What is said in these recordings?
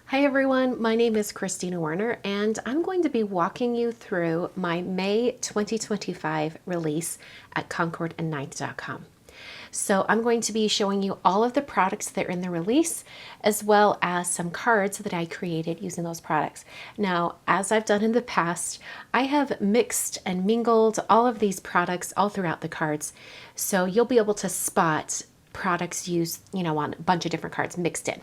Hi everyone, my name is Kristina Werner and I'm going to be walking you through my May 2025 release at Concord9th.com. So I'm going to be showing you all of the products that are in the release as well as some cards that I created using those products. Now, as I've done in the past, I have mixed and mingled all of these products all throughout the cards. So you'll be able to spot products used, on a bunch of different cards mixed in.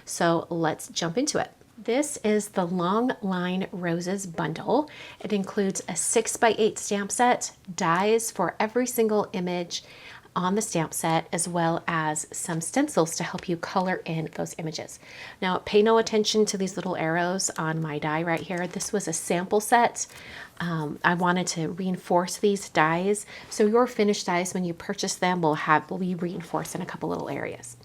So let's jump into it. This is the Long Line Roses bundle. It includes a 6x8 stamp set, dies for every single image on the stamp set, as well as some stencils to help you color in those images. Now, pay no attention to these little arrows on my die right here. This was a sample set. I wanted to reinforce these dies, so your finished dies when you purchase them will be reinforced in a couple little areas.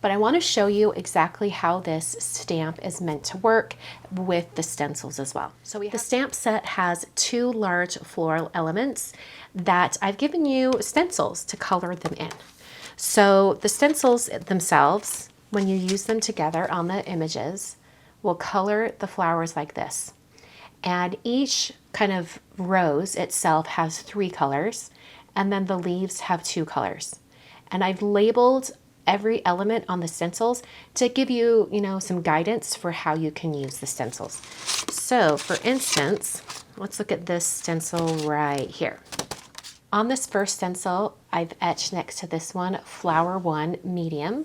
But I want to show you exactly how this stamp is meant to work with the stencils as well. So the stamp set has two large floral elements that I've given you stencils to color them in. So the stencils themselves, when you use them together on the images, will color the flowers like this. And each kind of rose itself has 3 colors, and then the leaves have 2 colors. And I've labeled every element on the stencils to give you, some guidance for how you can use the stencils. So for instance, let's look at this stencil right here. On this first stencil, I've etched next to this one, Flower 1 Medium.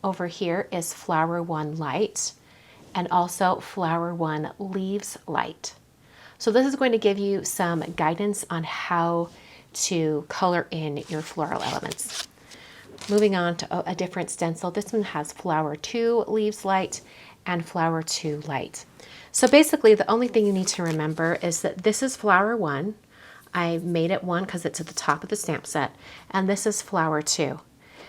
Over here is Flower 1 Light, and also Flower 1 Leaves Light. So this is going to give you some guidance on how to color in your floral elements. Moving on to a different stencil, this one has Flower 2 Leaves Light and Flower 2 Light. So basically the only thing you need to remember is that this is Flower 1. I made it 1 because it's at the top of the stamp set, and this is Flower 2.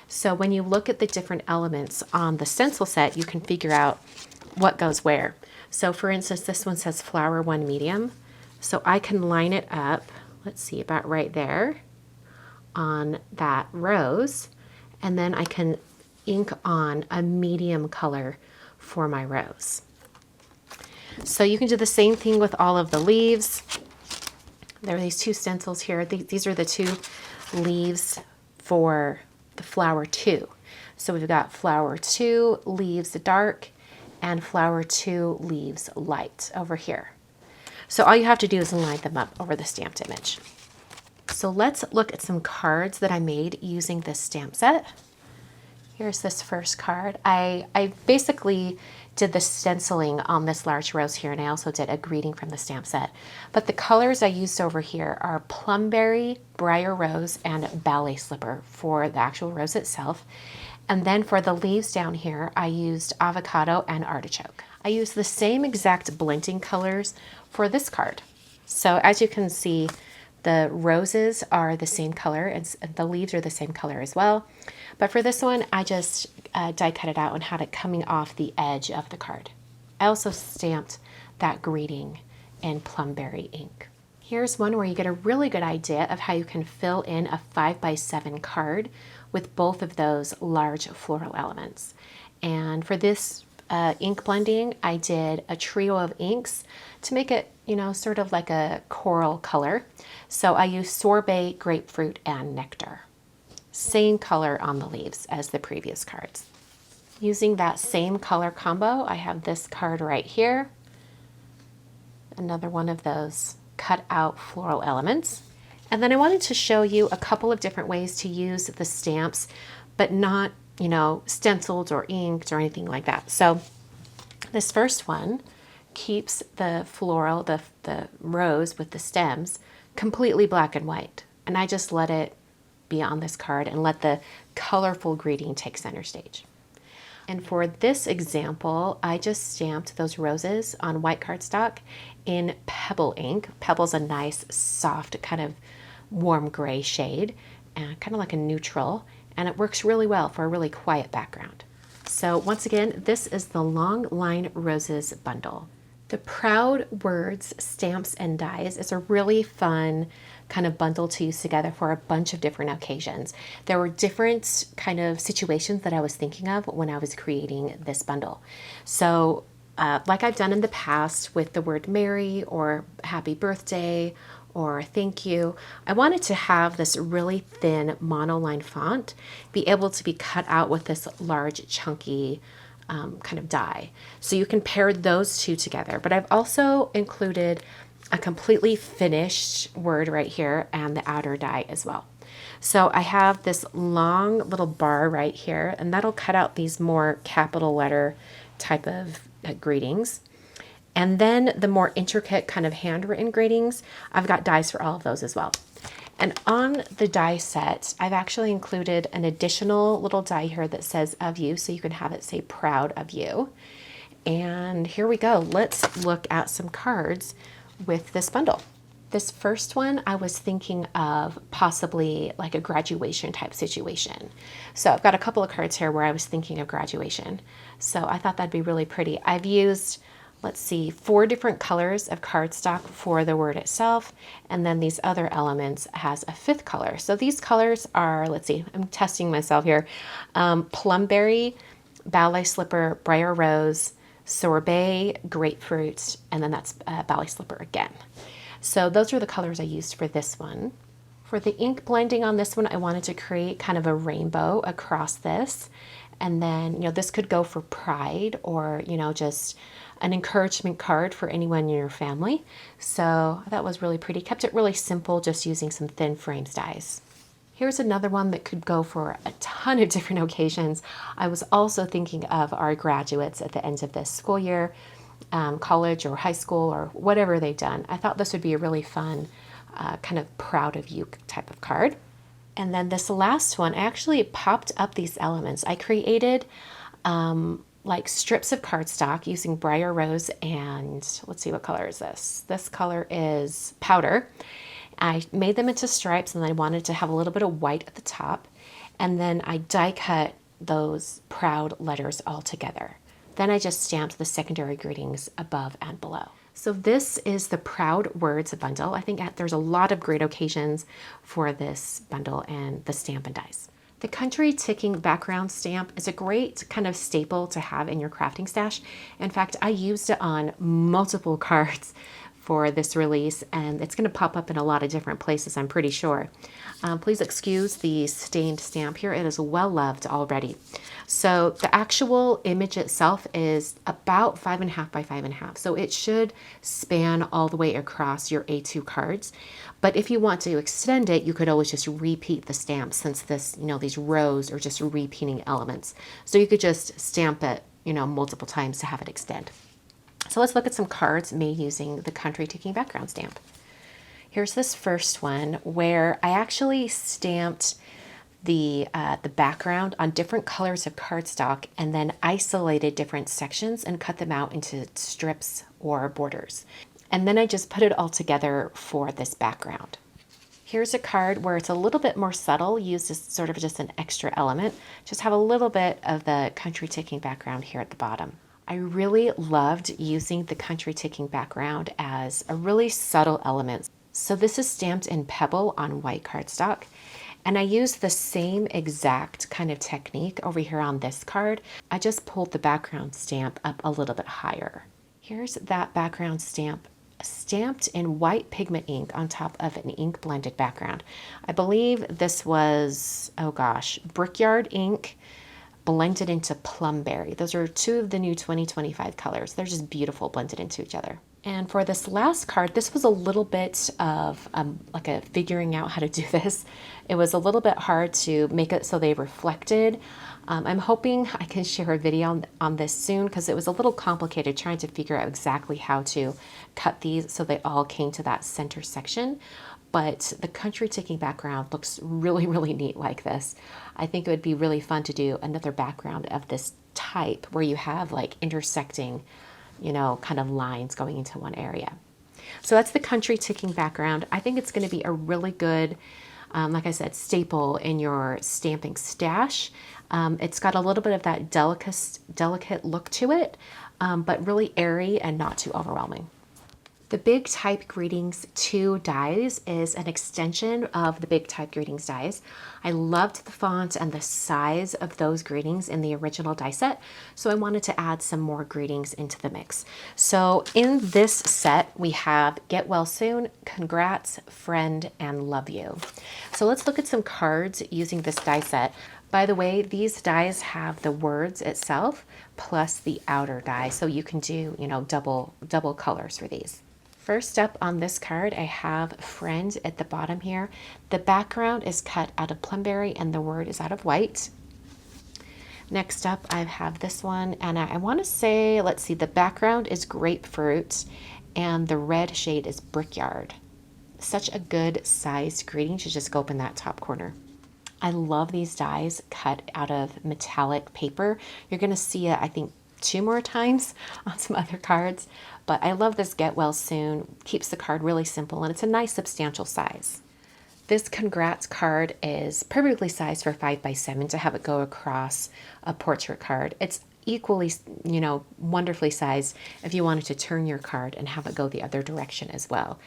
So when you look at the different elements on the stencil set, you can figure out what goes where. So for instance, this one says Flower 1 Medium. So I can line it up, let's see, about right there on that rose. And then I can ink on a medium color for my rose. So you can do the same thing with all of the leaves. There are these 2 stencils here. These are the 2 leaves for the Flower 2. So we've got Flower 2 Leaves Dark and Flower 2 Leaves Light over here. So all you have to do is line them up over the stamped image. So let's look at some cards that I made using this stamp set. Here's this first card. I basically did the stenciling on this large rose here, and I also did a greeting from the stamp set. But the colors I used over here are Plumberry, Briar Rose, and Ballet Slipper for the actual rose itself. And then for the leaves down here, I used Avocado and Artichoke. I used the same exact blending colors for this card. So as you can see, the roses are the same color and the leaves are the same color as well. But for this one, I just die cut it out and had it coming off the edge of the card. I also stamped that greeting in Plumberry ink. Here's one where you get a really good idea of how you can fill in a 5x7 card with both of those large floral elements. And for this ink blending, I did a trio of inks to make it, sort of like a coral color. So I used Sorbet, Grapefruit, and Nectar. Same color on the leaves as the previous cards. Using that same color combo, I have this card right here. Another one of those cut out floral elements. And then I wanted to show you a couple of different ways to use the stamps, but not, stenciled or inked or anything like that. So this first one keeps the floral, the rose with the stems, completely black and white. And I just let it be on this card and let the colorful greeting take center stage. And for this example, I just stamped those roses on white cardstock in Pebble ink. Pebble's a nice, soft, kind of warm gray shade, and kind of like a neutral, and it works really well for a really quiet background. So once again, this is the Long Line Roses bundle. The Proud Words Stamps and Dies is a really fun kind of bundle to use together for a bunch of different occasions. There were different kind of situations that I was thinking of when I was creating this bundle. So like I've done in the past with the word Merry or happy birthday or thank you, I wanted to have this really thin monoline font be able to be cut out with this large chunky kind of die. So you can pair those two together. But I've also included a completely finished word right here and the outer die as well. So I have this long little bar right here, and that'll cut out these more capital letter type of greetings. And then the more intricate kind of handwritten greetings, I've got dies for all of those as well. And on the die set, I've actually included an additional little die here that says of you, so you can have it say proud of you. And here we go. Let's look at some cards with this bundle. This first one, I was thinking of possibly like a graduation type situation. So I've got a couple of cards here where I was thinking of graduation. So I thought that'd be really pretty. I've used, let's see, 4 different colors of cardstock for the word itself. And then these other elements has a 5th color. So these colors are, let's see, I'm testing myself here. Plumberry, ballet slipper, briar rose, sorbet, grapefruit, and then that's ballet slipper again. So those are the colors I used for this one. For the ink blending on this one, I wanted to create kind of a rainbow across this. And then, this could go for pride or, just an encouragement card for anyone in your family. So that was really pretty. Kept it really simple, just using some thin frames dies. Here's another one that could go for a ton of different occasions. I was also thinking of our graduates at the end of this school year, college or high school or whatever they've done. I thought this would be a really fun kind of proud of you type of card. And then this last one, I actually popped up these elements. I created like strips of cardstock using briar rose and let's see, what color is this? This color is powder. I made them into stripes and I wanted to have a little bit of white at the top. And then I die cut those proud letters all together. Then I just stamped the secondary greetings above and below. So this is the Proud Words bundle. I think there's a lot of great occasions for this bundle and the stamp and dies. The country ticking background stamp is a great kind of staple to have in your crafting stash. In fact, I used it on multiple cards for this release, and it's going to pop up in a lot of different places, I'm pretty sure. Please excuse the stained stamp here. It is well loved already. So the actual image itself is about 5.5 by 5.5. So it should span all the way across your A2 cards. But if you want to extend it, you could always just repeat the stamp, since this, these rows are just repeating elements. So you could just stamp it, multiple times to have it extend. So let's look at some cards made using the country ticking background stamp. Here's this first one where I actually stamped the background on different colors of cardstock and then isolated different sections and cut them out into strips or borders. And then I just put it all together for this background. Here's a card where it's a little bit more subtle, used as sort of just an extra element. Just have a little bit of the country ticking background here at the bottom. I really loved using the country ticking background as a really subtle element. So this is stamped in pebble on white cardstock. And I used the same exact kind of technique over here on this card. I just pulled the background stamp up a little bit higher. Here's that background stamp stamped in white pigment ink on top of an ink blended background. I believe this was, Brickyard ink blended into Plumberry. Those are 2 of the new 2025 colors. They're just beautiful blended into each other. And for this last card, this was a little bit of like a figuring out how to do this. It was a little bit hard to make it so they reflected. I'm hoping I can share a video on this soon, because it was a little complicated trying to figure out exactly how to cut these so they all came to that center section. But the country ticking background looks really, really neat like this. I think it would be really fun to do another background of this type where you have like intersecting, kind of lines going into one area. So that's the country ticking background. I think it's going to be a really good, like I said, staple in your stamping stash. It's got a little bit of that delicate look to it, but really airy and not too overwhelming. The Big Type Greetings 2 dies is an extension of the Big Type Greetings dies. I loved the font and the size of those greetings in the original die set, so I wanted to add some more greetings into the mix. So in this set, we have Get Well Soon, Congrats, Friend, and Love You. So let's look at some cards using this die set. By the way, these dies have the words itself plus the outer die, so you can do, double colors for these. First up on this card, I have Friend at the bottom here. The background is cut out of plumberry and the word is out of white. Next up, I have this one, and I want to say, let's see, the background is grapefruit and the red shade is brickyard. Such a good sized greeting to just go up in that top corner. I love these dies cut out of metallic paper. You're going to see it, I think, 2 more times on some other cards, but I love this Get Well Soon. Keeps the card really simple and it's a nice substantial size. This Congrats card is perfectly sized for 5x7 to have it go across a portrait card. It's equally, wonderfully sized if you wanted to turn your card and have it go the other direction as well.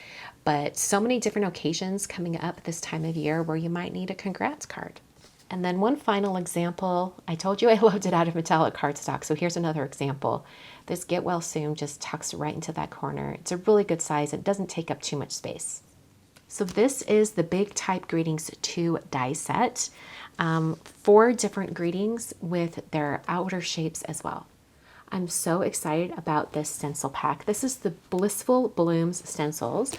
But so many different occasions coming up this time of year where you might need a Congrats card. And then one final example, I told you I loved it out of metallic cardstock, so here's another example. This Get Well Soon just tucks right into that corner. It's a really good size. It doesn't take up too much space. So this is the Big Type Greetings 2 die set. 4 different greetings with their outer shapes as well. I'm so excited about this stencil pack. This is the Blissful Blooms stencils.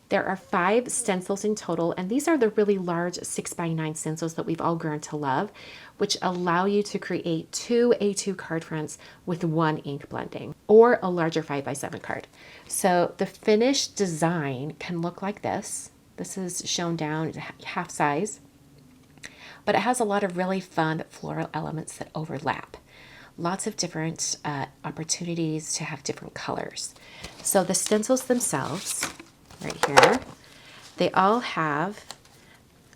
There are 5 stencils in total, and these are the really large 6x9 stencils that we've all grown to love, which allow you to create 2 A2 card fronts with 1 ink blending, or a larger 5x7 card. So the finished design can look like this. This is shown down half size, but it has a lot of really fun floral elements that overlap. Lots of different opportunities to have different colors. So the stencils themselves, right here, they all have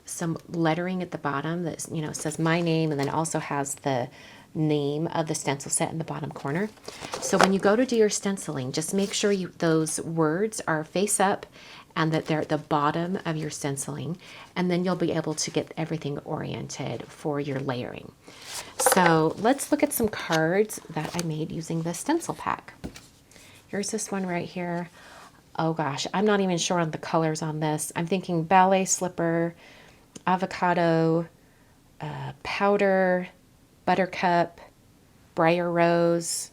some lettering at the bottom that says my name, and then also has the name of the stencil set in the bottom corner. So when you go to do your stenciling, just make sure those words are face up and that they're at the bottom of your stenciling, and then you'll be able to get everything oriented for your layering. So let's look at some cards that I made using the stencil pack. Here's this one right here. Oh gosh, I'm not even sure on the colors on this. I'm thinking ballet slipper, avocado, powder, buttercup, briar rose.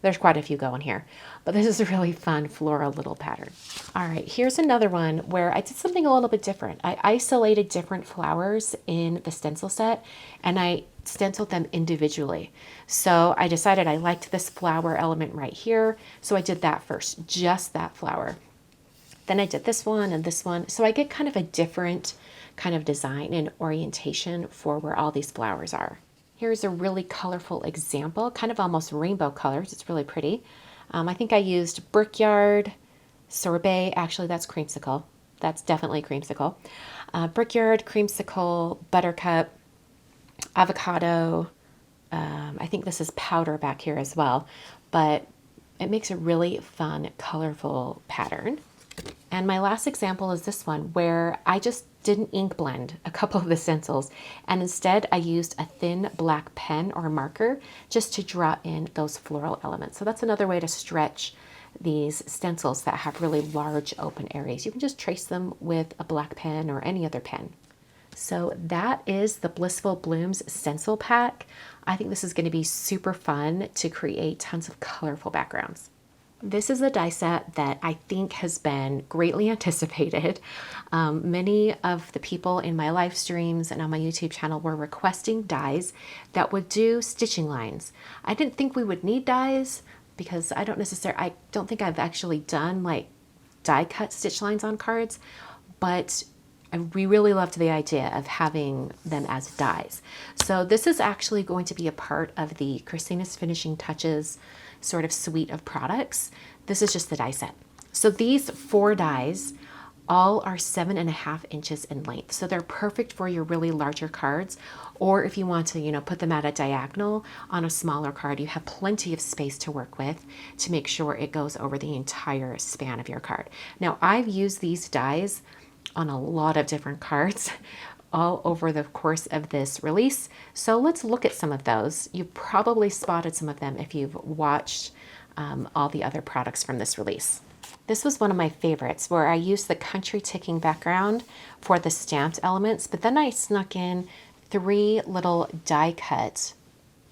There's quite a few going here, but this is a really fun floral little pattern. All right, here's another one where I did something a little bit different. I isolated different flowers in the stencil set and I stenciled them individually. So I decided I liked this flower element right here, so I did that first, just that flower. Then I did this one and this one, so I get kind of a different kind of design and orientation for where all these flowers are. Here's a really colorful example, kind of almost rainbow colors. It's really pretty. I think I used Brickyard, Sorbet, actually that's Creamsicle. That's definitely Creamsicle. Brickyard, Creamsicle, Buttercup, Avocado. I think this is powder back here as well, but it makes a really fun, colorful pattern. And my last example is this one where I just didn't ink blend a couple of the stencils, and instead I used a thin black pen or marker just to draw in those floral elements. So that's another way to stretch these stencils that have really large open areas. You can just trace them with a black pen or any other pen. So that is the Blissful Blooms stencil pack. I think this is going to be super fun to create tons of colorful backgrounds. This is a die set that I think has been greatly anticipated. Many of the people in my live streams and on my YouTube channel were requesting dies that would do stitching lines. I didn't think we would need dies because I don't think I've actually done like die cut stitch lines on cards, but we really loved the idea of having them as dies. So this is actually going to be a part of the Kristina's Finishing Touches sort of suite of products. This is just the die set. So these 4 dies all are 7.5 inches in length. So they're perfect for your really larger cards, or if you want to, put them at a diagonal on a smaller card, you have plenty of space to work with to make sure it goes over the entire span of your card. Now, I've used these dies on a lot of different cards all over the course of this release. So let's look at some of those. You've probably spotted some of them if you've watched all the other products from this release. This was one of my favorites, where I used the country ticking background for the stamped elements, but then I snuck in 3 little die cut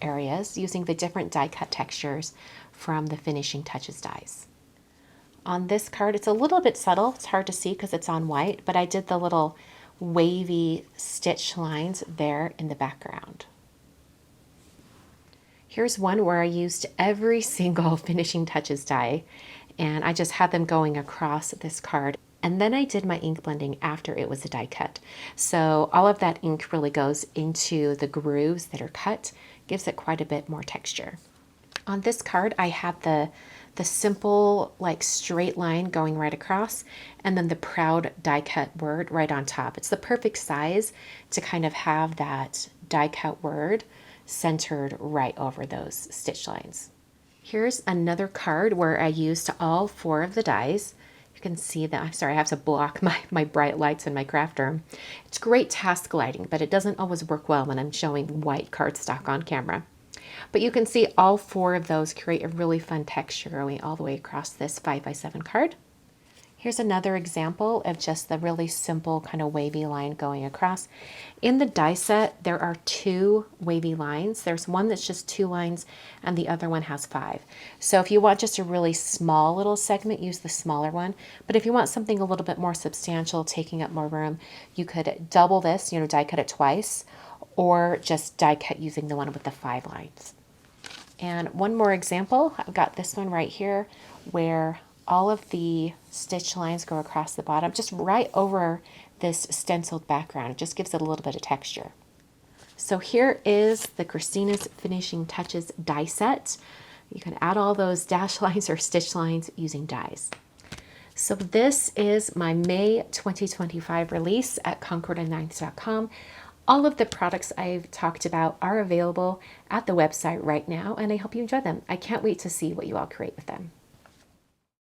areas using the different die cut textures from the Finishing Touches dies. On this card, it's a little bit subtle. It's hard to see because it's on white, but I did the little wavy stitch lines there in the background. Here's one where I used every single Finishing Touches die, and I just had them going across this card. And then I did my ink blending after it was a die cut. So all of that ink really goes into the grooves that are cut, gives it quite a bit more texture. On this card, I had the simple like straight line going right across, and then the proud die cut word right on top. It's the perfect size to kind of have that die cut word centered right over those stitch lines. Here's another card where I used all 4 of the dies. You can see that, I'm sorry, I have to block my bright lights in my craft room. It's great task lighting, but it doesn't always work well when I'm showing white cardstock on camera. But you can see all 4 of those create a really fun texture going all the way across this 5x7 card. Here's another example of just the really simple kind of wavy line going across. In the die set, there are 2 wavy lines. There's one that's just 2 lines, and the other one has 5. So if you want just a really small little segment, use the smaller one. But if you want something a little bit more substantial, taking up more room, you could double this, die cut it twice, or just die cut using the one with the 5 lines. And one more example, I've got this one right here where all of the stitch lines go across the bottom, just right over this stenciled background. It just gives it a little bit of texture. So here is the Kristina's Finishing Touches die set. You can add all those dash lines or stitch lines using dies. So this is my May 2025 release at Concord9th.com. All of the products I've talked about are available at the website right now, and I hope you enjoy them. I can't wait to see what you all create with them.